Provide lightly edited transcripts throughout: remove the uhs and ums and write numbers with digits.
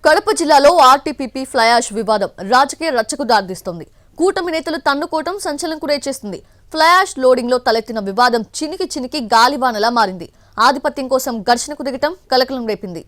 కడప జిల్లాలో RTPP fly ash వివాదం రాజకీయ రచ్చకు దారితీస్తోంది. కూటమి నేతలు తన్నుకోవడం సంచలనం గురైచేస్తుంది. ఫ్లై యాష్ లోడింగ్ లో తలెత్తిన వివాదం చినికి గాలివానలా మారింది. ఆధిపత్యం కోసం ఘర్షణకు దిగటం కలకలం రేపింది.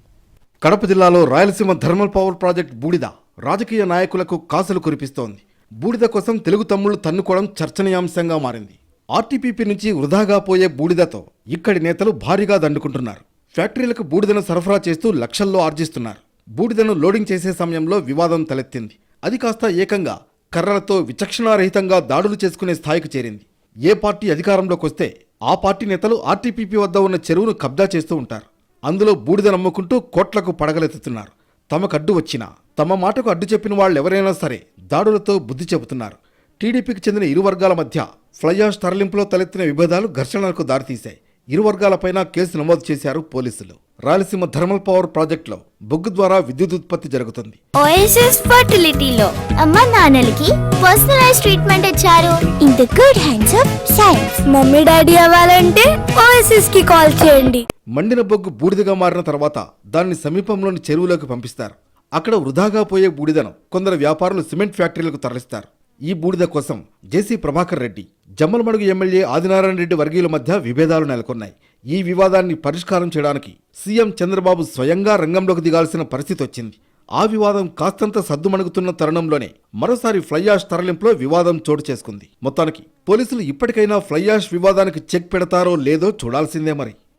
కడప జిల్లాలో రాయలసీమ థర్మల్ పవర్ ప్రాజెక్ట్ బూడిద రాజకీయ నాయకులకు కాసులు కురిపిస్తోంది. బూడిద కోసం తెలుగు తమ్ముళ్లు తన్నుకోవడం చర్చనీయాంశంగా మారింది. ఆర్టీపీపీ నుంచి వృధాగా పోయే బూడిదతో ఇక్కడి నేతలు భారీగా దండుకుంటున్నారు. ఫ్యాక్టరీలకు బూడిదను సరఫరా చేస్తూ లక్షల్లో ఆర్జిస్తున్నారు. బూడిదను లోడింగ్ చేసే సమయంలో వివాదం తలెత్తింది. అది కాస్త ఏకంగా కర్రలతో విచక్షణారహితంగా దాడులు చేసుకునే స్థాయికి చేరింది. ఏ పార్టీ అధికారంలోకి వస్తే ఆ పార్టీ నేతలు ఆర్టీపీపీ వద్ద ఉన్న చెరువును కబ్జా చేస్తూ ఉంటారు. అందులో బూడిద నమ్ముకుంటూ కోట్లకు పడగలెత్తుతున్నారు. తమకడ్డు వచ్చినా తమ మాటకు అడ్డు చెప్పిన వాళ్ళెవరైనా సరే దాడులతో బుద్ధి చెబుతున్నారు. టీడీపీకి చెందిన ఇరు వర్గాల మధ్య ఫ్లై యాష్ తరలింపులో తలెత్తిన విభేదాలు ఘర్షణలకు దారితీశాయి. ఇరు వర్గాలపైన కేసు నమోదు చేశారు పోలీసులు. రాయలసీమ థర్మల్ పవర్ ప్రాజెక్టులో బొగ్గు ద్వారా విద్యుత్ ఉత్పత్తి జరుగుతుంది. ఓఎస్ఎస్ ఫర్టిలిటీలో అమ్మ నాన్నలకి పర్సనలైజ్ ట్రీట్మెంట్ ఇచ్చారు. In the good hands of science. Mummy daddy అవ్వాలంటే ఓఎస్ఎస్ కి కాల్ చేయండి. మండిన బొగ్గు బూడిదగా మారిన తర్వాత దాన్ని సమీపంలోని చెరువులోకి పంపిస్తారు. అక్కడ వృధాగా పోయే బూడిదను కొందరు వ్యాపారులు సిమెంట్ ఫ్యాక్టరీలకు తరలిస్తారు. ఈ బూడిద కోసం జేసీ ప్రభాకర్ రెడ్డి, జమ్మలమడుగు ఎమ్మెల్యే ఆదినారాయణ రెడ్డి వర్గీయుల మధ్య విభేదాలు నెలకొన్నాయి. ఈ వివాదాన్ని పరిష్కారం చేయడానికి సీఎం చంద్రబాబు స్వయంగా రంగంలోకి దిగాల్సిన పరిస్థితి వచ్చింది. ఆ వివాదం కాస్తంత సద్దుమణుగుతున్న తరుణంలోనే మరోసారి ఫ్లై యాష్ తరలింపులో వివాదం చోటు చేసుకుంది. మొత్తానికి పోలీసులు ఇప్పటికైనా ఫ్లై యాష్ వివాదానికి చెక్ పెడతారో లేదో చూడాల్సిందే మరి.